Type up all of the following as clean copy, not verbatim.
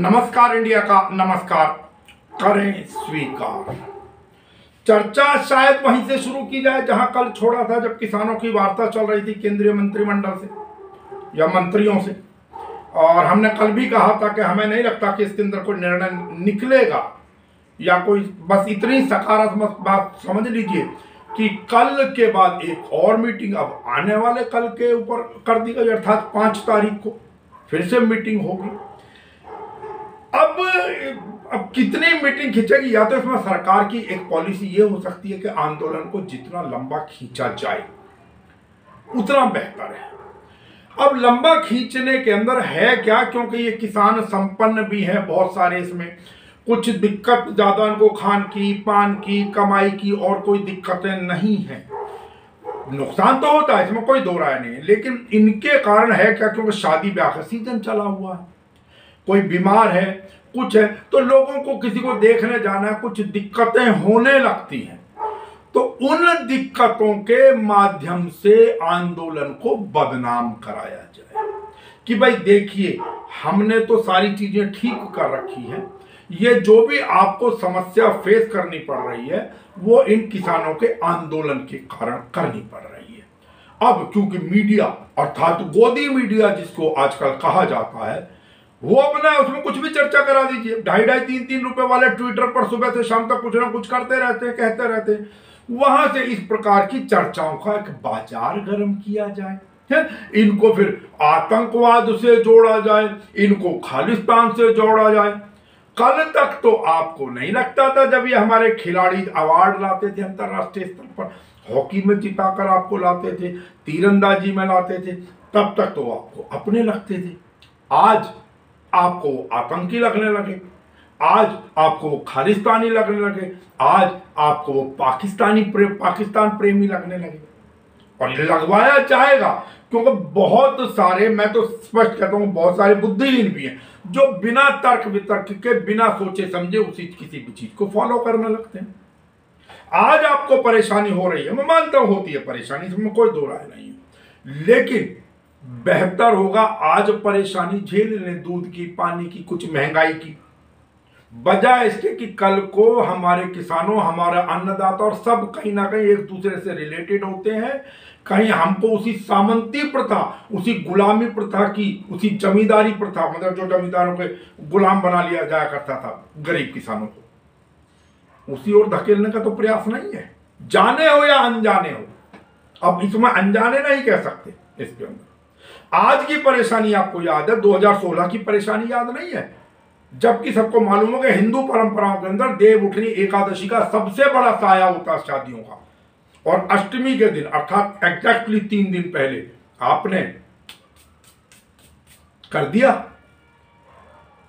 नमस्कार इंडिया का नमस्कार करें स्वीकार। चर्चा शायद वहीं से शुरू की जाए जहां कल छोड़ा था, जब किसानों की वार्ता चल रही थी केंद्रीय मंत्रिमंडल से या मंत्रियों से। और हमने कल भी कहा था कि हमें नहीं लगता कि इसके अंदर कोई निर्णय निकलेगा या कोई, बस इतनी सकारात्मक बात समझ लीजिए कि कल के बाद एक और मीटिंग अब आने वाले कल के ऊपर कर दी गई, अर्थात 5 तारीख को फिर से मीटिंग होगी। अब कितनी मीटिंग खींचेगी, या तो इसमें सरकार की एक पॉलिसी ये हो सकती है कि आंदोलन को जितना लंबा खींचा जाए उतना बेहतर है। अब लंबा खींचने के अंदर है क्या, क्योंकि ये किसान संपन्न भी है बहुत सारे, इसमें कुछ दिक्कत ज्यादा इनको खान की, पान की, कमाई की और कोई दिक्कतें नहीं है। नुकसान तो होता है, इसमें कोई दो राय नहीं है, लेकिन इनके कारण है क्या, क्योंकि शादी ब्याह का सीजन चला हुआ है, कोई बीमार है, कुछ है, तो लोगों को किसी को देखने जाना है, कुछ दिक्कतें होने लगती हैं। तो उन दिक्कतों के माध्यम से आंदोलन को बदनाम कराया जाए कि भाई देखिए हमने तो सारी चीजें ठीक कर रखी हैं, ये जो भी आपको समस्या फेस करनी पड़ रही है वो इन किसानों के आंदोलन के कारण करनी पड़ रही है। अब क्योंकि मीडिया अर्थात गोदी मीडिया जिसको आजकल कहा जाता है, वो अपना उसमें कुछ भी चर्चा करा दीजिए। 2.5-3 रुपए वाले ट्विटर पर सुबह से शाम तक कुछ ना कुछ करते रहते हैं, कहते रहते हैं। वहां से इस प्रकार की चर्चाओं का एक बाजार गर्म किया जाए, इनको फिर आतंकवाद से जोड़ा जाए, इनको खालिस्तान से जोड़ा जाए। कल तक तो आपको नहीं लगता था, जब ये हमारे खिलाड़ी अवार्ड लाते थे अंतरराष्ट्रीय स्तर पर, हॉकी में जिताकर आपको लाते थे, तीरंदाजी में लाते थे, तब तक तो आपको अपने लगते थे। आज आपको आतंकी लगने लगे, आज आपको वो खालिस्तानी लगने लगे, आज आपको वो पाकिस्तान प्रेमी लगने लगे। और ये लगवाया जाएगा, क्योंकि बहुत सारे, मैं तो स्पष्ट कहता हूं, बहुत सारे बुद्धिहीन भी हैं जो बिना तर्क वितर्क के, बिना सोचे समझे उसी किसी भी चीज को फॉलो करने लगते हैं। आज आपको परेशानी हो रही है, मैं मानता हूं होती है परेशानी, इसमें कोई दो राय नहीं है, लेकिन बेहतर होगा आज परेशानी झेल लें, दूध की, पानी की, कुछ महंगाई की, बजाय इसके कि कल को हमारे किसानों, हमारा अन्नदाता और सब कहीं ना कहीं एक दूसरे से रिलेटेड होते हैं। कहीं हमको उसी सामंती प्रथा, उसी गुलामी प्रथा की, उसी जमींदारी प्रथा, मतलब जो जमींदारों के गुलाम बना लिया जाया करता था गरीब किसानों को, उसी ओर धकेलने का तो प्रयास नहीं है, जाने हो या अनजाने हो। अब इसमें अनजाने नहीं कह सकते। इसके अंदर आज की परेशानी आपको याद है, 2016 की परेशानी याद नहीं है, जबकि सबको मालूम है कि हिंदू परंपराओं के अंदर देवउठनी एकादशी का सबसे बड़ा साया होता है शादियों का, और अष्टमी के दिन अर्थात एग्जैक्टली 3 दिन पहले आपने कर दिया।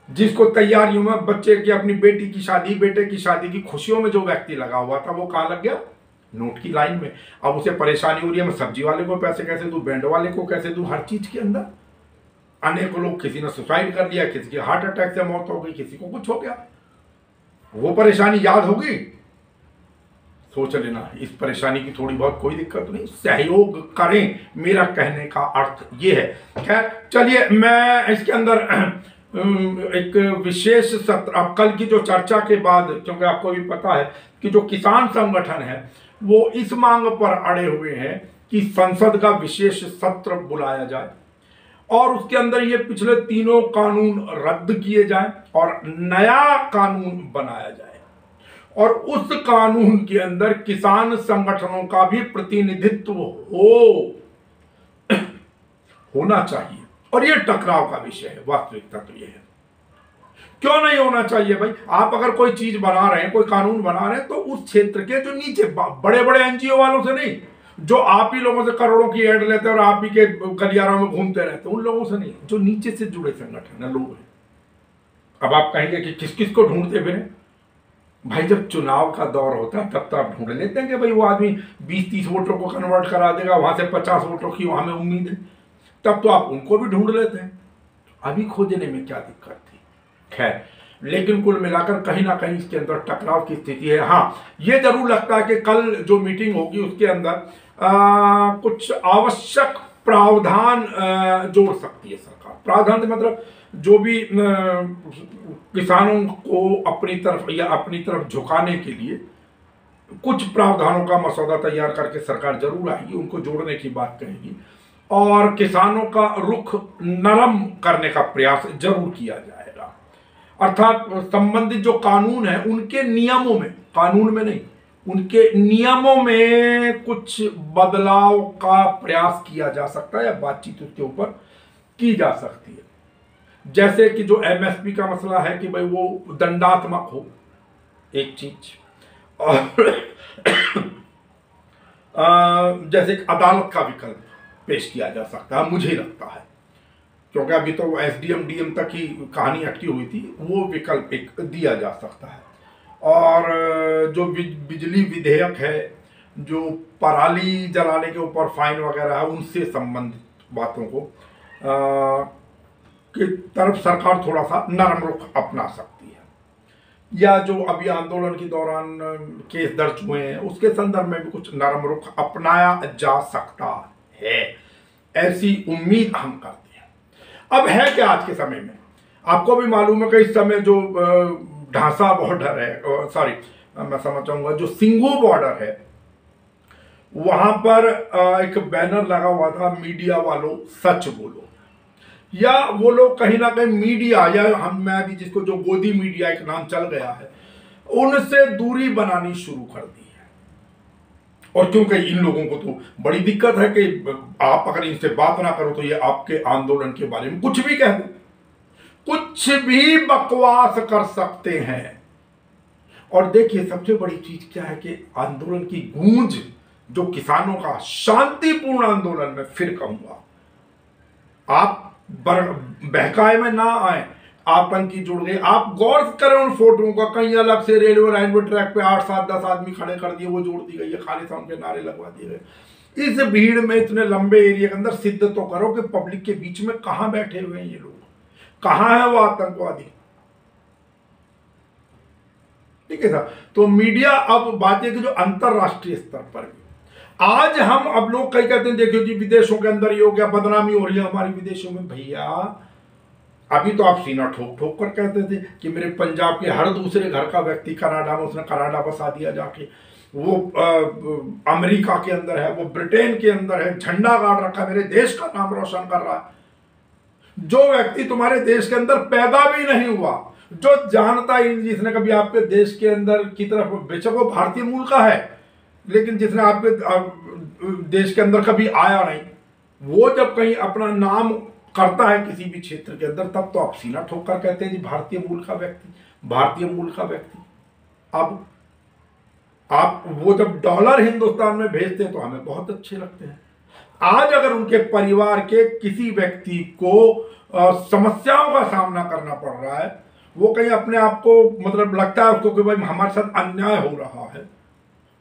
जिसको तैयारियों में बच्चे की, अपनी बेटी की शादी, बेटे की शादी की खुशियों में जो व्यक्ति लगा हुआ था, वो कहां लग गया? नोट की लाइन में। अब उसे परेशानी हो रही है, मैं सब्जी वाले को पैसे कैसे दूं, बैंड वाले को कैसे दूं, हर चीज के अंदर अनेक लोग, किसी ने सुसाइड कर लिया, किसी की हार्ट अटैक से मौत हो गई, किसी को कुछ हो गया। वो परेशानी याद होगी, सोच लेना इस परेशानी की थोड़ी बहुत कोई दिक्कत नहीं, सहयोग करें, मेरा कहने का अर्थ ये है। खैर चलिए, मैं इसके अंदर एक विशेष सत्र, अब कल की जो चर्चा के बाद, क्योंकि आपको भी पता है कि जो किसान संगठन है वो इस मांग पर अड़े हुए हैं कि संसद का विशेष सत्र बुलाया जाए और उसके अंदर ये पिछले 3 कानून रद्द किए जाएं और नया कानून बनाया जाए, और उस कानून के अंदर किसान संगठनों का भी प्रतिनिधित्व होना चाहिए। और ये टकराव का विषय है, वास्तविकता तो ये है। क्यों नहीं होना चाहिए भाई? आप अगर कोई चीज बना रहे हैं, कोई कानून बना रहे हैं, तो उस क्षेत्र के जो नीचे बड़े बड़े एनजीओ वालों से नहीं, जो आप ही लोगों से करोड़ों की एड लेते हैं और आप ही के गलियारों में घूमते रहते हैं, उन लोगों से नहीं, जो नीचे से जुड़े संगठन है, लोग हैं। अब आप कहेंगे कि किस किस को ढूंढते फिर भाई? जब चुनाव का दौर होता है तब तो आप ढूंढ लेते हैं कि भाई वो आदमी 20-30 वोटों को कन्वर्ट करा देगा, वहां से 50 वोटों की वहां में उम्मीद है, तब तो आप उनको भी ढूंढ लेते हैं। अभी खोजने में क्या दिक्कत थी? खैर, लेकिन कुल मिलाकर कहीं ना कहीं इसके अंदर टकराव की स्थिति है। हाँ, ये जरूर लगता है कि कल जो मीटिंग होगी उसके अंदर कुछ आवश्यक प्रावधान जोड़ सकती है सरकार। प्रावधान से मतलब जो भी किसानों को अपनी तरफ या अपनी तरफ झुकाने के लिए कुछ प्रावधानों का मसौदा तैयार करके सरकार जरूर आएगी, उनको जोड़ने की बात कहेगी और किसानों का रुख नरम करने का प्रयास जरूर किया जाएगा। अर्थात संबंधित जो कानून है उनके नियमों में, कानून में नहीं, उनके नियमों में कुछ बदलाव का प्रयास किया जा सकता है या बातचीत उसके ऊपर की जा सकती है। जैसे कि जो एमएसपी का मसला है कि भाई वो दंडात्मक हो, एक चीज, और जैसे अदालत का विकल्प पेश किया जा सकता है, मुझे लगता है, क्योंकि अभी तो एसडीएम डीएम तक ही कहानी अटकी हुई थी, वो विकल्प एक दिया जा सकता है। और जो बिजली विधेयक है, जो पराली जलाने के ऊपर फाइन वगैरह है, उनसे संबंधित बातों को की तरफ सरकार थोड़ा सा नरम रुख अपना सकती है। या जो अभी आंदोलन के दौरान केस दर्ज हुए हैं उसके संदर्भ में भी कुछ नरम रुख अपनाया जा सकता है, ऐसी उम्मीद हम करते हैं। अब है क्या आज के समय में, आपको भी मालूम है कि इस समय जो ढांसा बॉर्डर है, सॉरी मैं समझ जाऊंगा, जो सिंघू बॉर्डर है, वहां पर एक बैनर लगा हुआ था, मीडिया वालों सच बोलो। या वो लोग कहीं ना कहीं मीडिया, या मैं भी जिसको जो गोदी मीडिया एक नाम चल गया है, उनसे दूरी बनानी शुरू कर दी है। और क्योंकि इन लोगों को तो बड़ी दिक्कत है कि आप अगर इनसे बात ना करो तो ये आपके आंदोलन के बारे में कुछ भी कह दो, कुछ भी बकवास कर सकते हैं। और देखिए सबसे बड़ी चीज क्या है कि आंदोलन की गूंज, जो किसानों का शांतिपूर्ण आंदोलन, में फिर कहूंगा, आप बहकाए में ना आए, आतंकी जुड़ गए। आप गौर करें उन फोटोओं का, कहीं अलग से रेलवे लाइन पर ट्रैक पे 8 7 10 आदमी खड़े कर दिए, वो जोड़ दी गई है, खालिस्तान के नारे लगवा दिए गए। इस भीड़ में इतने लंबे एरिया के अंदर सिद्ध तो करो कि पब्लिक के बीच में कहां बैठे हुए हैं ये लोग, कहां है वो आतंकवादी। ठीक है साहब। तो मीडिया, अब बात है कि जो अंतरराष्ट्रीय स्तर पर भी आज हम, अब लोग कई कहते हैं देखियो जी विदेशों के अंदर ये हो गया, बदनामी हो रही है हमारी विदेशों में। भैया अभी तो आप सीना ठोक ठोक कर कहते थे कि मेरे पंजाब के हर दूसरे घर का व्यक्ति कनाडा में, उसने कनाडा बसा दिया जाके, वो अमेरिका के अंदर है, वो ब्रिटेन के अंदर है, झंडा गाड़ रखा है, मेरे देश का नाम रोशन कर रहा है। जो व्यक्ति तुम्हारे देश के अंदर पैदा भी नहीं हुआ, जो जानता ही, जिसने कभी आपके देश के अंदर की तरफ, बेशक वो भारतीय मूल का है, लेकिन जिसने आपके देश के अंदर कभी आया नहीं, वो जब कहीं अपना नाम करता है किसी भी क्षेत्र के अंदर, तब तो आप सीना ठोक कर कहते हैं जी भारतीय मूल का व्यक्ति, भारतीय मूल का व्यक्ति। अब आप वो जब डॉलर हिंदुस्तान में भेजते हैं तो हमें बहुत अच्छे लगते हैं। आज अगर उनके परिवार के किसी व्यक्ति को समस्याओं का सामना करना पड़ रहा है, वो कहीं अपने आप को, मतलब लगता है उसको कि भाई हमारे साथ अन्याय हो रहा है,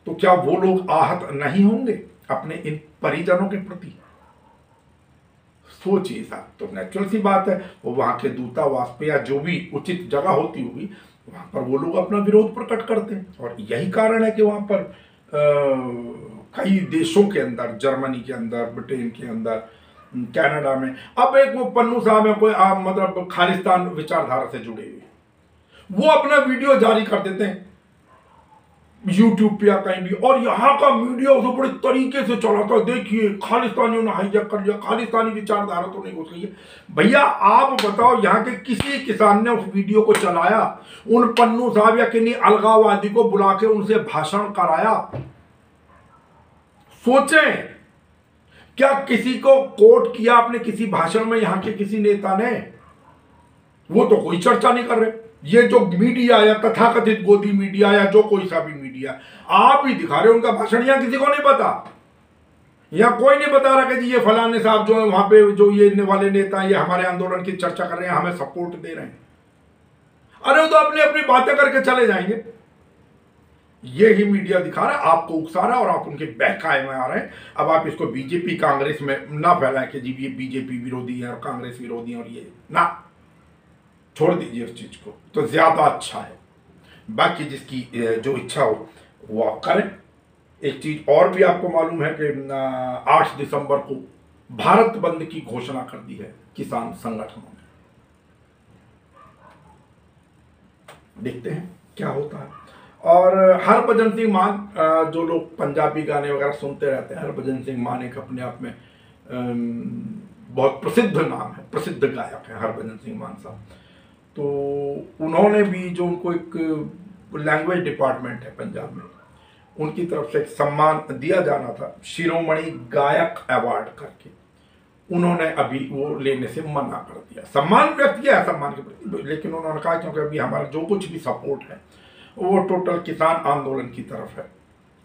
तो क्या वो लोग आहत नहीं होंगे अपने इन परिजनों के प्रति? सोचिए साहब। तो नेचुरल सी बात है, वो वहां के दूतावास पे या जो भी उचित जगह होती होगी, वहां पर वो लोग अपना विरोध प्रकट करते हैं। और यही कारण है कि वहां पर कई देशों के अंदर, जर्मनी के अंदर, ब्रिटेन के अंदर, कनाडा में, अब एक वो पन्नू साहब है कोई, मतलब खालिस्तान विचारधारा से जुड़े हुए, वो अपना वीडियो जारी कर देते हैं यूट्यूब पे या कहीं भी, और यहाँ का मीडिया उसे बड़े तरीके से चलाता है, देखिए खालिस्तानियों ने हाईजैक कर लिया, खालिस्तानी विचारधारा तो नहीं घुस गई है। भैया आप बताओ, यहाँ के किसी किसान ने उस वीडियो को चलाया, उन पन्नू साहब या किन्हीं अलगाववादी को बुला के उनसे भाषण कराया? सोचें, क्या किसी को कोट किया आपने किसी भाषण में यहाँ के किसी नेता ने? वो तो कोई चर्चा नहीं कर रहे। ये जो मीडिया या तथाकथित गोदी मीडिया या जो कोई सा भी मीडिया, आप ही दिखा रहे, उनका भाषण यहाँ किसी को नहीं पता। यहाँ कोई नहीं बता रहा कि जी ये फलाने साहब जो है वहां पे, जो ये वाले नेता ये हमारे आंदोलन की चर्चा कर रहे हैं, हमें सपोर्ट दे रहे हैं। अरे वो तो अपनी अपनी बातें करके चले जाएंगे। ये ही मीडिया दिखा रहा है, आपको उकसा रहा है और आप उनके बहकाए में आ रहे हैं। अब आप इसको बीजेपी कांग्रेस में ना फैलाएं कि जी ये बीजेपी विरोधी है और कांग्रेस विरोधी है, और ये ना, छोड़ दीजिए उस चीज को, तो ज्यादा अच्छा है। बाकी जिसकी जो इच्छा हो वो आप करें। एक चीज और भी आपको मालूम है कि 8 दिसंबर को भारत बंद की घोषणा कर दी है किसान संगठनों ने। देखते हैं क्या होता है। और हरभजन सिंह मान, जो लोग पंजाबी गाने वगैरह सुनते रहते हैं, हरभजन सिंह मान एक अपने आप में बहुत प्रसिद्ध नाम है, प्रसिद्ध गायक है हरभजन सिंह मान साहब। तो उन्होंने भी, जो उनको एक लैंग्वेज डिपार्टमेंट है पंजाब में, उनकी तरफ से एक सम्मान दिया जाना था, शिरोमणि गायक अवार्ड करके, उन्होंने अभी वो लेने से मना कर दिया। सम्मान व्यक्त किया है सम्मान के प्रति, लेकिन उन्होंने कहा क्योंकि अभी हमारा जो कुछ भी सपोर्ट है वो टोटल किसान आंदोलन की तरफ है,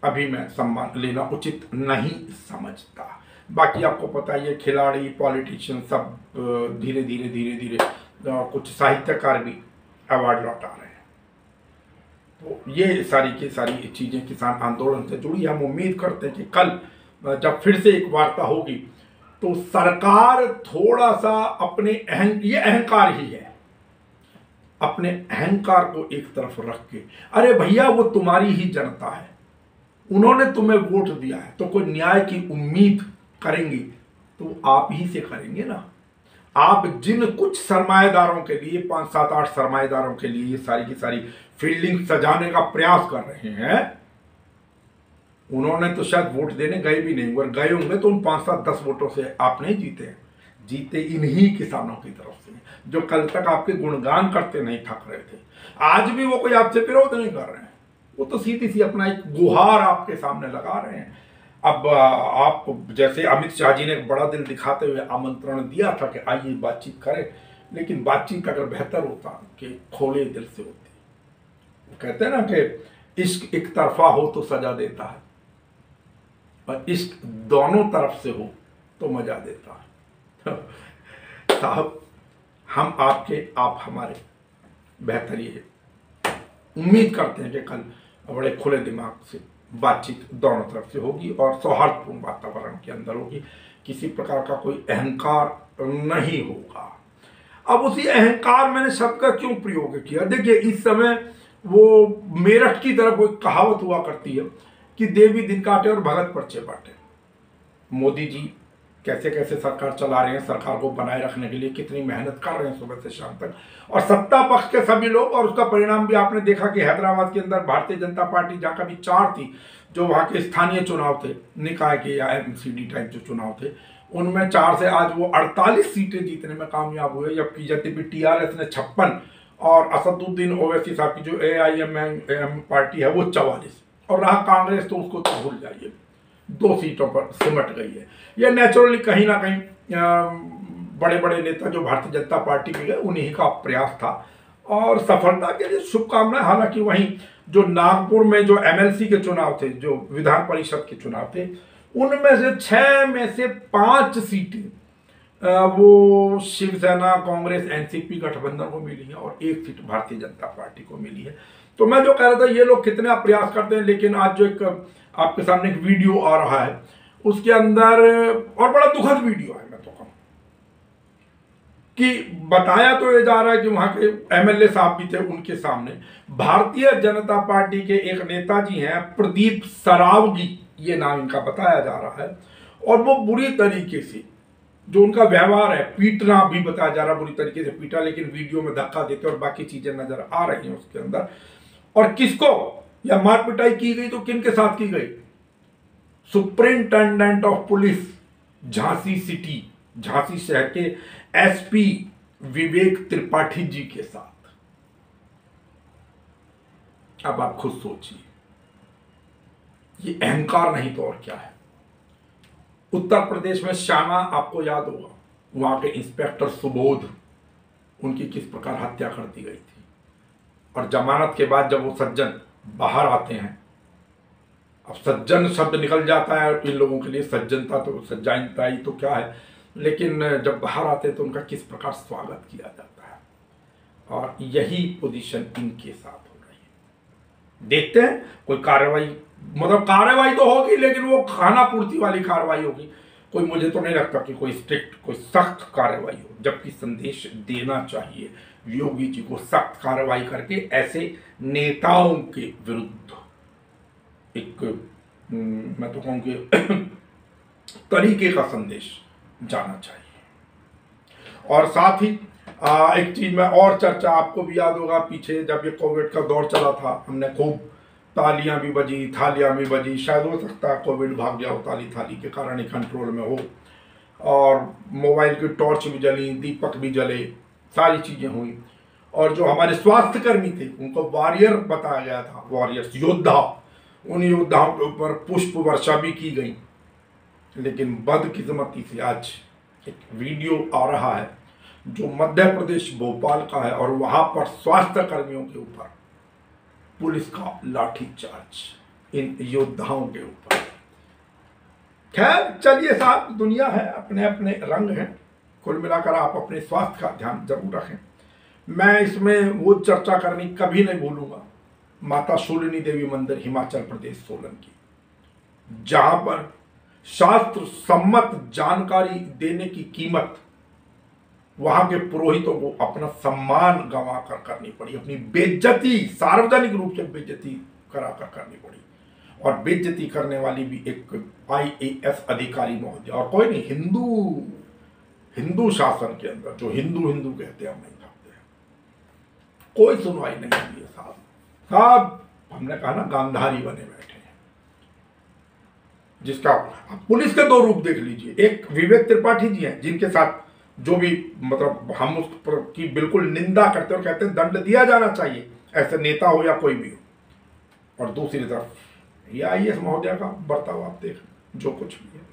अभी मैं सम्मान लेना उचित नहीं समझता। बाकी आपको पता है ये खिलाड़ी, पॉलिटिशियन सब धीरे धीरे धीरे धीरे कुछ साहित्यकार भी अवार्ड लौटा रहे हैं। तो ये सारी की सारी चीज़ें किसान आंदोलन से जुड़ी। हम उम्मीद करते हैं कि कल जब फिर से एक वार्ता होगी तो सरकार थोड़ा सा अपने ये अहंकार ही है, अपने अहंकार को एक तरफ रख के, अरे भैया वो तुम्हारी ही जनता है, उन्होंने तुम्हें वोट दिया है, तो कोई न्याय की उम्मीद करेंगे तो आप ही से करेंगे ना। आप जिन कुछ सरमाएदारों के लिए, 5, 7, 8 सरमाएदारों के लिए ये सारी की सारी फील्डिंग सजाने का प्रयास कर रहे हैं, उन्होंने तो शायद वोट देने गए भी नहीं, अगर गए होंगे तो उन 5, 7, 10 वोटों से आप नहीं जीते, जीते इन्हीं किसानों की तरफ से, जो कल तक आपके गुणगान करते नहीं थक रहे थे। आज भी वो कोई आपसे विरोध नहीं कर रहे हैं, वो तो सीधी सी अपना एक गुहार आपके सामने लगा रहे हैं। अब आप जैसे अमित शाह जी ने एक बड़ा दिल दिखाते हुए आमंत्रण दिया था कि आइए बातचीत करें, लेकिन बातचीत अगर बेहतर होता कि खोले दिल से होती। कहते हैं ना कि इश्क एक तरफा हो तो सजा देता है, और इश्क दोनों तरफ से हो तो मजा देता है। साहब, हम आपके, आप हमारे, बेहतर ये है, उम्मीद करते हैं कि कल बड़े खुले दिमाग से बातचीत दोनों तरफ से होगी और सौहार्दपूर्ण वातावरण के अंदर होगी, किसी प्रकार का कोई अहंकार नहीं होगा। अब उसी अहंकार मैंने शब्द का क्यों प्रयोग किया, देखिए इस समय वो मेरठ की तरफ एक कहावत हुआ करती है कि देवी दिन काटे और भगत पर्चे बांटे। मोदी जी कैसे कैसे सरकार चला रहे हैं, सरकार को बनाए रखने के लिए कितनी मेहनत कर रहे हैं सुबह से शाम तक, और सत्ता पक्ष के सभी लोग, और उसका परिणाम भी आपने देखा कि हैदराबाद के अंदर भारतीय जनता पार्टी जहाँ कभी 4 थी, जो वहाँ के स्थानीय चुनाव थे, निकाय के या एमसीडी टाइप जो चुनाव थे, उनमें 4 से आज वो 48 सीटें जीतने में कामयाब हुए, जबकि यद्यपि टीआरएस ने 56 और असदुद्दीन ओवैसी साहब की जो AIMM पार्टी है वो 44, और रहा कांग्रेस तो उसको तो भूल जाइए, 2 सीटों पर सिमट गई है। यह नेचुरली कहीं ना कहीं बड़े बड़े नेता जो भारतीय जनता पार्टी के गए उन्हीं का प्रयास था, और सफलता के लिए शुभकामनाएं। हालांकि वहीं जो नागपुर में जो MLC के चुनाव थे, जो विधान परिषद के चुनाव थे, उनमें से 6 में से 5 सीटें वो शिवसेना, कांग्रेस, NCP गठबंधन को मिली है, और 1 सीट भारतीय जनता पार्टी को मिली है। तो मैं जो कह रहा था, ये लोग कितने प्रयास करते हैं, लेकिन आज जो एक आपके सामने एक वीडियो आ रहा है उसके अंदर, और बड़ा दुखद वीडियो है, मैं तो कहूं कि बताया तो ये जा रहा है कि वहां के MLA साहब भी थे, उनके सामने भारतीय जनता पार्टी के एक नेताजी हैं, प्रदीप सरावगी, ये नाम इनका बताया जा रहा है, और वो बुरी तरीके से जो उनका व्यवहार है, पीटना भी बताया जा रहा है, बुरी तरीके से पीटा, लेकिन वीडियो में धक्का देते और बाकी चीजें नजर आ रही हैं उसके अंदर। और किसको या मार पिटाई की गई तो किन के साथ की गई, superintendent of police Jhansi city, Jhansi शहर के SP विवेक त्रिपाठी जी के साथ। अब आप खुद सोचिए, ये अहंकार नहीं तो और क्या है। उत्तर प्रदेश में श्यामा, आपको याद होगा, वहां के इंस्पेक्टर सुबोध, उनकी किस प्रकार हत्या कर दी गई थी, और जमानत के बाद जब वो सज्जन बाहर आते हैं, अब सज्जन शब्द निकल जाता है इन लोगों के लिए, सज्जनता तो सज्जनता ही तो क्या है, लेकिन जब बाहर आते हैं तो उनका किस प्रकार स्वागत किया जाता है, और यही पोजीशन इनके साथ हो रही है। देखते हैं कोई कार्रवाई, मतलब कार्रवाई तो होगी, लेकिन वो खाना पूर्ति वाली कार्रवाई होगी, कोई, मुझे तो नहीं लगता कि कोई स्ट्रिक्ट, कोई सख्त कार्रवाई हो, जबकि संदेश देना चाहिए योगी जी को, सख्त कार्रवाई करके ऐसे नेताओं के विरुद्ध एक, मैं तो कहूँ कि तरीके का संदेश जाना चाहिए। और साथ ही एक चीज में और चर्चा, आपको भी याद होगा पीछे जब ये कोविड का दौर चला था, हमने खूब तालियां भी बजी, थालियां भी बजी, शायद हो सकता है कोविड भाग गया हो ताली थाली के कारण ही कंट्रोल में हो, और मोबाइल की टॉर्च भी जली, दीपक भी जले, सारी चीज़ें हुई। और जो हमारे स्वास्थ्यकर्मी थे उनको वॉरियर बताया गया था, वॉरियर्स, योद्धा, उन योद्धाओं के ऊपर पुष्प वर्षा भी की गई। लेकिन बदकिस्मती से आज एक वीडियो आ रहा है जो मध्य प्रदेश भोपाल का है, और वहाँ पर स्वास्थ्य कर्मियों के ऊपर पुलिस का लाठीचार्ज इन योद्धाओं के ऊपर। खैर चलिए साहब, दुनिया है, अपने अपने रंग हैं। कुल मिलाकर आप अपने स्वास्थ्य का ध्यान जरूर रखें। मैं इसमें वो चर्चा करनी कभी नहीं भूलूंगा, माता शूलिनी देवी मंदिर हिमाचल प्रदेश सोलन की, जहां पर शास्त्र सम्मत जानकारी देने की कीमत वहां के पुरोहितों को अपना सम्मान गंवा कर करनी पड़ी, अपनी बेइज्जती सार्वजनिक रूप से बेइज्जती कराकर करनी पड़ी। और बेइज्जती करने वाली भी एक IAS अधिकारी महोदय, और कोई नहीं, हिंदू शासन के अंदर जो हिंदू कहते हैं हम नहीं भागते हैं। कोई सुनवाई नहीं हुई है साहब, हमने कहा ना गांधारी बने बैठे हैं। जिसका पुलिस के दो रूप देख लीजिए, एक विवेक त्रिपाठी जी हैं जिनके साथ जो भी मतलब हम उस की बिल्कुल निंदा करते और कहते हैं दंड दिया जाना चाहिए, ऐसे नेता हो या कोई भी हो। और दूसरी तरफ ये IAS महोदया का बर्ताव आप देख, जो कुछ भी है,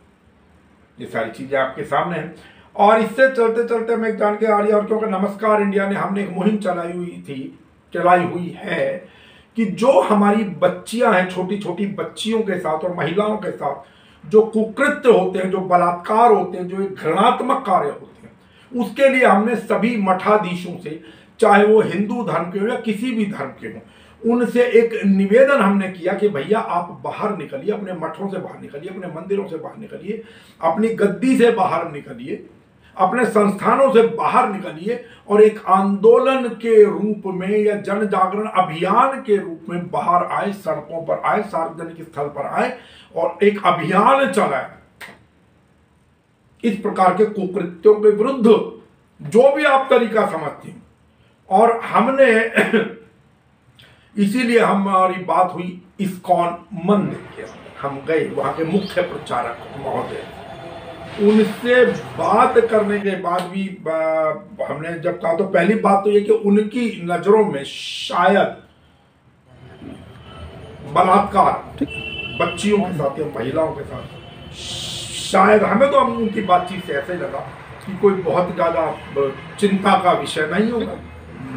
ये सारी चीजें आपके सामने हैं। और इससे चलते चलते मैं जान के आ रही है, और क्योंकि नमस्कार इंडिया ने हमने एक मुहिम चलाई हुई है कि जो हमारी बच्चियां हैं, छोटी छोटी बच्चियों के साथ और महिलाओं के साथ जो कुकृत्य होते हैं, जो बलात्कार होते हैं, जो एक घृणात्मक कार्य होते हैं, उसके लिए हमने सभी मठाधीशों से, चाहे वो हिंदू धर्म के हो या किसी भी धर्म के हो, उनसे एक निवेदन हमने किया कि भैया आप बाहर निकलिए, अपने मठों से बाहर निकलिए, अपने मंदिरों से बाहर निकलिए, अपनी गद्दी से बाहर निकलिए, अपने संस्थानों से बाहर निकलिए, और एक आंदोलन के रूप में या जन जागरण अभियान के रूप में बाहर आए, सड़कों पर आए, सार्वजनिक स्थल पर आए और एक अभियान चलाए इस प्रकार के कुकृत्यों के विरुद्ध, जो भी आप तरीका समझते हैं। और हमने इसीलिए हमारी बात हुई इस्कॉन मंदिर के अंदर, हम गए, वहां के मुख्य प्रचारक महोदय, उनसे बात करने के बाद भी हमने जब कहा, तो पहली बात तो ये कि उनकी नजरों में शायद बलात्कार बच्चियों के साथ या महिलाओं के साथ, शायद हमें तो उनकी बातचीत से ऐसे लगा कि कोई बहुत ज्यादा चिंता का विषय नहीं होगा,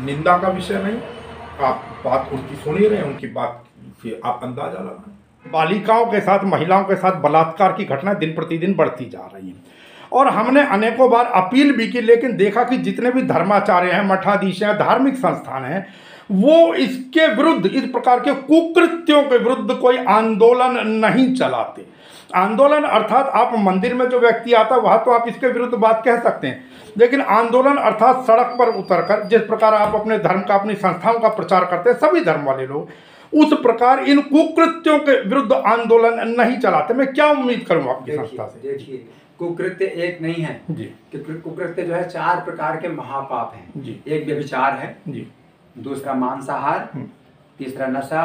निंदा का विषय नहीं। आप बात उनकी सुन ही रहे हैं, उनकी बात से आप अंदाजा लगा। बालिकाओं के साथ, महिलाओं के साथ बलात्कार की घटना दिन प्रतिदिन बढ़ती जा रही है, और हमने अनेकों बार अपील भी की, लेकिन देखा कि जितने भी धर्माचार्य हैं, मठाधीश हैं, धार्मिक संस्थान हैं, वो इसके विरुद्ध, इस प्रकार के कुकृत्यों के विरुद्ध कोई आंदोलन नहीं चलाते। आंदोलन अर्थात आप मंदिर में जो व्यक्ति आता है वहाँ तो आप इसके विरुद्ध बात कह सकते हैं, लेकिन आंदोलन अर्थात सड़क पर उतरकर, जिस प्रकार आप अपने धर्म का, अपनी संस्थाओं का प्रचार करते हैं सभी धर्म वाले लोग, उस प्रकार इन कुकृत्यों के विरुद्ध आंदोलन नहीं चलाते। मैं क्या उम्मीद करूँ आपकी संस्था से? देखिए, कुकृत्य एक नहीं है जी, कुकृत्य जो है 4 प्रकार के महापाप हैं जी। एक व्यभिचार है जी, दूसरा मांसाहार, तीसरा नशा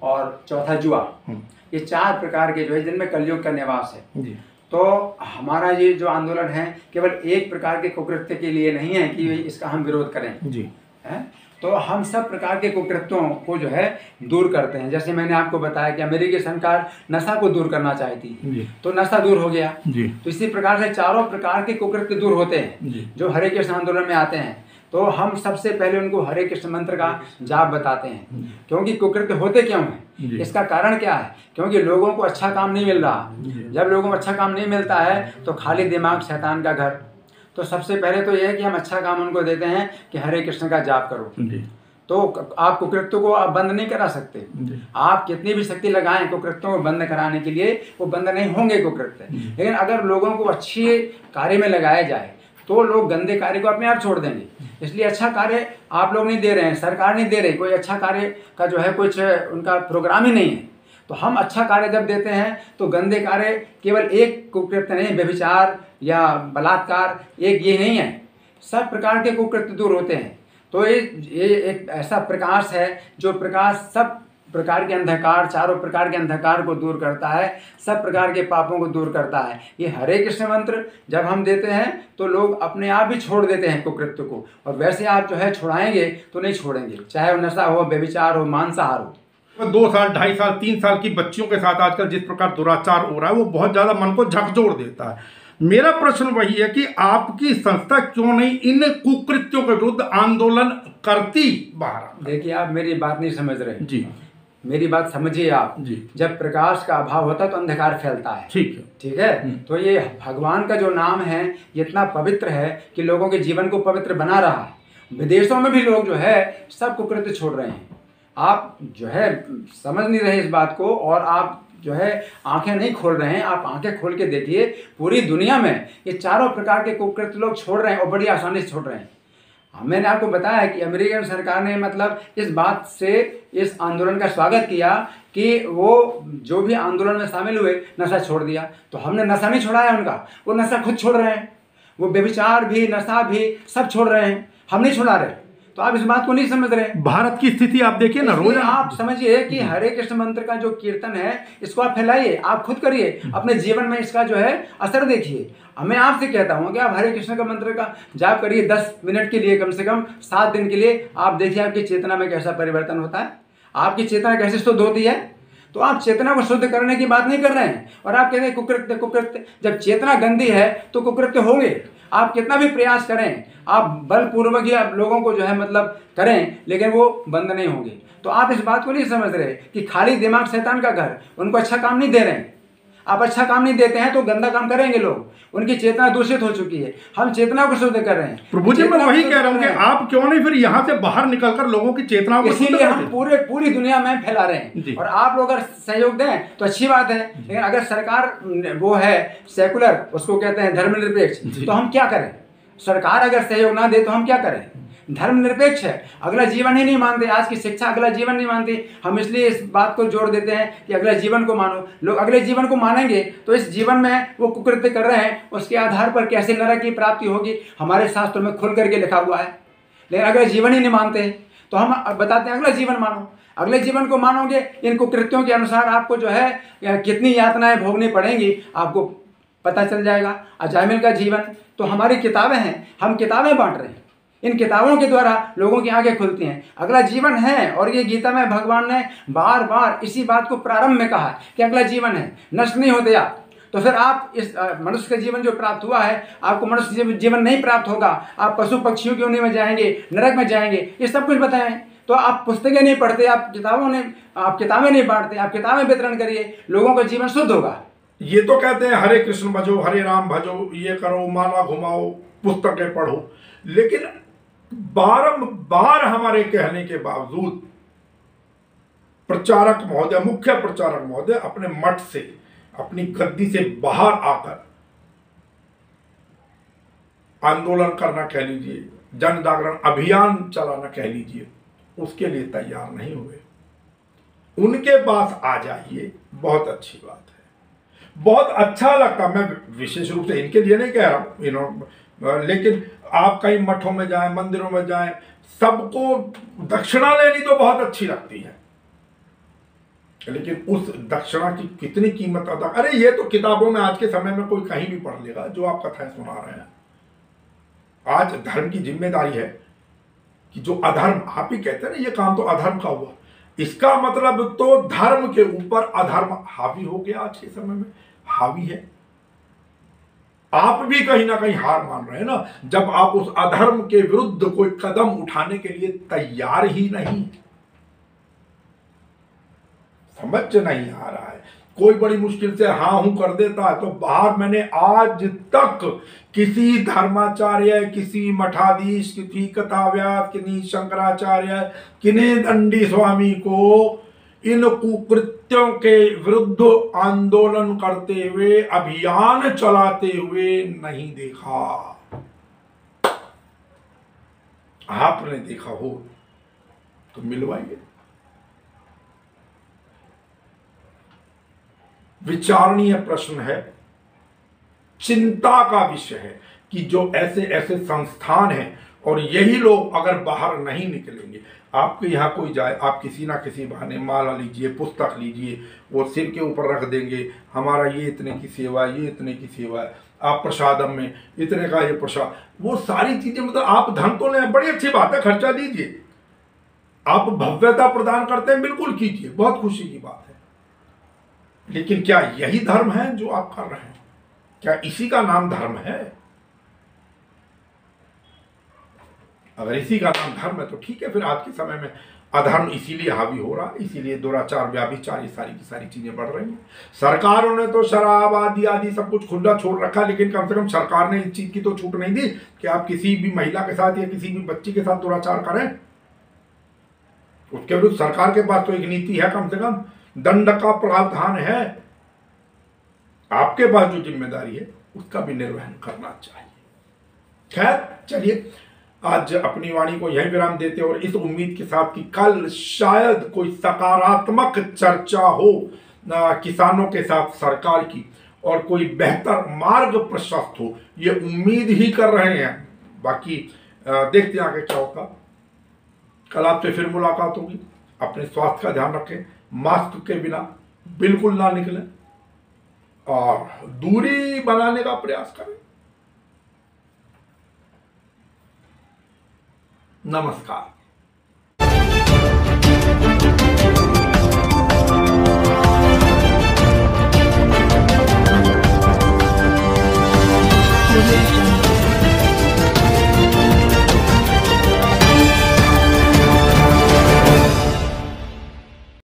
और चौथा जुआ। ये 4 प्रकार के जो है जिनमें कलयुग का निवास है जी। तो हमारा ये जो आंदोलन है केवल एक प्रकार के कुकृत्य के लिए नहीं है कि इसका हम विरोध करें जी, है? तो हम सब प्रकार के कुकृत्यों को जो है दूर करते हैं। जैसे मैंने आपको बताया कि अमेरिकी सरकार नशा को दूर करना चाहती है, तो नशा दूर हो गया जी। तो इसी प्रकार से 4 प्रकार के कुकृत्य दूर होते हैं जो हरे कृष्ण आंदोलन में आते हैं। तो हम सबसे पहले उनको हरे कृष्ण मंत्र का जाप बताते हैं, क्योंकि कुकृत्य होते क्यों हैं, इसका कारण क्या है, क्योंकि लोगों को अच्छा काम नहीं मिल रहा। जब लोगों को अच्छा काम नहीं मिलता है तो खाली दिमाग शैतान का घर। तो सबसे पहले तो यह है कि हम अच्छा काम उनको देते हैं कि हरे कृष्ण का जाप करो। तो आप कुकृत्यों को आप बंद नहीं करा सकते, आप कितनी भी शक्ति लगाएं कुकृत्यों को बंद कराने के लिए, वो बंद नहीं होंगे कुकृत्य। लेकिन अगर लोगों को अच्छे कार्य में लगाया जाए तो लोग गंदे कार्य को अपने आप छोड़ देंगे। इसलिए अच्छा कार्य आप लोग नहीं दे रहे हैं, सरकार नहीं दे रही, कोई अच्छा कार्य का जो है कुछ उनका प्रोग्राम ही नहीं है। तो हम अच्छा कार्य जब देते हैं तो गंदे कार्य केवल एक कुकृत्य नहीं, व्यभिचार या बलात्कार एक ये नहीं है, सब प्रकार के कुकृत्य दूर होते हैं। तो ये एक ऐसा प्रकाश है जो प्रकाश सब प्रकार के अंधकार, चारों प्रकार के अंधकार को दूर करता है, सब प्रकार के पापों को दूर करता है। ये हरे कृष्ण मंत्र जब हम देते हैं तो लोग अपने आप ही छोड़ देते हैं कुकृत्य को, और वैसे आप जो है छुड़ाएंगे तो नहीं छोड़ेंगे, चाहे वो नशा हो, व्यभिचार हो, मांसाहार हो। 2 साल, 2.5 साल, 3 साल की बच्चियों के साथ आजकल जिस प्रकार दुराचार हो रहा है वो बहुत ज्यादा मन को झकझोर देता है। मेरा प्रश्न वही है कि आपकी संस्था क्यों नहीं इन कुकृत्यों के विरुद्ध आंदोलन करती बाहर? देखिए, आप मेरी बात नहीं समझ रहे जी, मेरी बात समझिए आप जी। जब प्रकाश का अभाव होता है तो अंधकार फैलता है। ठीक है, ठीक है। तो ये भगवान का जो नाम है ये इतना पवित्र है कि लोगों के जीवन को पवित्र बना रहा है। विदेशों में भी लोग जो है सब कुकृत्य छोड़ रहे हैं। आप जो है समझ नहीं रहे इस बात को, और आप जो है आंखें नहीं खोल रहे हैं। आप आंखें खोल के देखिए, पूरी दुनिया में ये चारों प्रकार के कुकृत्य लोग छोड़ रहे हैं और बड़ी आसानी से छोड़ रहे हैं। मैंने आपको बताया कि अमेरिकन सरकार ने मतलब इस बात से इस आंदोलन का स्वागत किया कि वो जो भी आंदोलन में शामिल हुए नशा छोड़ दिया। तो हमने नशा नहीं छोड़ाया उनका, वो नशा खुद छोड़ रहे हैं। वो व्यभिचार भी, नशा भी सब छोड़ रहे हैं, हम नहीं छुड़ा रहे। तो आप इस बात को नहीं समझ रहे। भारत की स्थिति आप देखिए ना, रोज आप समझिए कि हरे कृष्ण मंत्र का जो कीर्तन है इसको आप फैलाइए, आप खुद करिए, अपने जीवन में इसका जो है असर देखिए। मैं आपसे कहता हूँ कि आप हरे कृष्ण का मंत्र का जाप करिए 10 मिनट के लिए, कम से कम 7 दिन के लिए। आप देखिए आपकी चेतना में कैसा परिवर्तन होता है, आपकी चेतना कैसे शुद्ध होती है। तो आप चेतना को शुद्ध करने की बात नहीं कर रहे हैं, और आप कहते हैं कुकृत्य कुकृत्य। जब चेतना गंदी है तो कुकृत्य होंगे। आप कितना भी प्रयास करें, आप बलपूर्वक ही आप लोगों को जो है मतलब करें, लेकिन वो बंद नहीं होंगे। तो आप इस बात को नहीं समझ रहे कि खाली दिमाग शैतान का घर, उनको अच्छा काम नहीं दे रहे हैं। आप अच्छा काम नहीं देते हैं तो गंदा काम करेंगे लोग। उनकी चेतना दूषित हो चुकी है, हम चेतना को शुद्ध कर रहे हैं। प्रभु जी, मैं वही कह रहा हूँ कि आप क्यों नहीं फिर यहाँ से बाहर निकलकर लोगों की चेतना को, इसीलिए हम पूरी दुनिया में फैला रहे हैं। और आप लोग अगर सहयोग दें तो अच्छी बात है, लेकिन अगर सरकार वो है सेकुलर, उसको कहते हैं धर्मनिरपेक्ष, तो हम क्या करें? सरकार अगर सहयोग ना दे तो हम क्या करें? धर्मनिरपेक्ष है, अगला जीवन ही नहीं मानते। आज की शिक्षा अगला जीवन नहीं मानती। हम इसलिए इस बात को जोड़ देते हैं कि अगले जीवन को मानो। लोग अगले जीवन को मानेंगे तो इस जीवन में वो कुकृत्य कर रहे हैं, उसके आधार पर कैसे नरक की प्राप्ति होगी हमारे शास्त्रों में खुल करके लिखा हुआ है। लेकिन अगले जीवन ही नहीं मानते तो हम बताते हैं अगला जीवन मानो। अगले जीवन को मानोगे, इन कुकृत्यों के अनुसार आपको जो है कितनी यातनाएं भोगनी पड़ेंगी आपको पता चल जाएगा। अजामिल का जीवन, तो हमारी किताबें हैं, हम किताबें बांट रहे हैं। इन किताबों के द्वारा लोगों की आंखें खुलती हैं, अगला जीवन है। और ये गीता में भगवान ने बार बार इसी बात को प्रारंभ में कहा कि अगला जीवन है, नष्ट नहीं होते आप। तो फिर आप इस मनुष्य का जीवन जो प्राप्त हुआ है, आपको मनुष्य जीवन नहीं प्राप्त होगा। आप पशु पक्षियों की योनि में जाएंगे, नरक में जाएंगे, ये सब कुछ बताएं। तो आप पुस्तकें नहीं पढ़ते, आप किताबें नहीं बांटते, आप किताबें वितरण करिए, लोगों का जीवन शुद्ध होगा। ये तो कहते हैं हरे कृष्ण भजो, हरे राम भजो, ये करो, माला घुमाओ, पुस्तकें पढ़ो, लेकिन बारंबार हमारे कहने के बावजूद प्रचारक महोदय, मुख्य प्रचारक महोदय अपने मठ से, अपनी गद्दी से बाहर आकर आंदोलन करना कह लीजिए, जन जागरण अभियान चलाना कह लीजिए, उसके लिए तैयार नहीं हुए। उनके पास आ जाइए, बहुत अच्छी बात है, बहुत अच्छा लगता। मैं विशेष रूप से इनके लिए नहीं कह रहा हूं, लेकिन आप कई मठों में जाएं, मंदिरों में जाएं, सबको दक्षिणा लेनी तो बहुत अच्छी लगती है, लेकिन उस दक्षिणा की कितनी कीमत अदा। अरे ये तो किताबों में आज के समय में कोई कहीं भी पढ़ लेगा जो आप कथाएं सुना रहे हैं। आज धर्म की जिम्मेदारी है कि जो अधर्म, आप ही कहते हैं ना ये काम तो अधर्म का हुआ, इसका मतलब तो धर्म के ऊपर अधर्म हावी हो गया। आज के समय में हावी है। आप भी कहीं ना कहीं हार मान रहे हैं ना, जब आप उस अधर्म के विरुद्ध कोई कदम उठाने के लिए तैयार ही नहीं। समझ नहीं आ रहा है। कोई बड़ी मुश्किल से हाँ हूं कर देता है तो बाहर मैंने आज तक किसी धर्माचार्य, किसी मठाधीश, किसी कथाव्यास, किन्हीं शंकराचार्य, किन्हीं दंडी स्वामी को इन कुकृत्यों के विरुद्ध आंदोलन करते हुए, अभियान चलाते हुए नहीं देखा। आपने देखा हो तो मिलवाइए। विचारणीय प्रश्न है, चिंता का विषय है कि जो ऐसे ऐसे संस्थान हैं और यही लोग अगर बाहर नहीं निकलेंगे, आपके यहाँ कोई जाए, आप किसी ना किसी बहाने माला लीजिए, पुस्तक लीजिए, वो सिर के ऊपर रख देंगे, हमारा ये इतने की सेवा है, ये इतने की सेवा है, आप प्रसादम में इतने का ये प्रसाद, वो सारी चीजें, मतलब आप धन तो नहीं, बड़ी अच्छी बात है, खर्चा दीजिए, आप भव्यता प्रदान करते हैं, बिल्कुल कीजिए, बहुत खुशी की बात है। लेकिन क्या यही धर्म है जो आप कर रहे हैं? क्या इसी का नाम धर्म है? अगर इसी का नाम धर्म है तो ठीक है, फिर आज के समय में अधर्म इसीलिए हावी हो रहा है, इसीलिए दुराचार, व्याभिचार, ये सारी की सारी चीजें बढ़ रही हैं। सरकारों ने तो शराब आदि आदि सब कुछ खुला छोड़ रखा, लेकिन कम से कम सरकार ने इस चीज की तो छूट नहीं दी कि आप किसी भी महिला के साथ या किसी भी बच्ची के साथ दुराचार करें। उसके विरुद्ध सरकार के पास तो एक नीति है, कम से कम दंड का प्रावधान है। आपके पास जो जिम्मेदारी है उसका भी निर्वहन करना चाहिए। खैर चलिए, आज अपनी वाणी को यही विराम देते और इस उम्मीद के साथ कि कल शायद कोई सकारात्मक चर्चा हो किसानों के साथ सरकार की, और कोई बेहतर मार्ग प्रशस्त हो, ये उम्मीद ही कर रहे हैं। बाकी देखते हैं आगे क्या होगा। कल आपसे फिर मुलाकात होगी। अपने स्वास्थ्य का ध्यान रखें, मास्क के बिना बिल्कुल ना निकलें और दूरी बनाने का प्रयास करें। नमस्कार।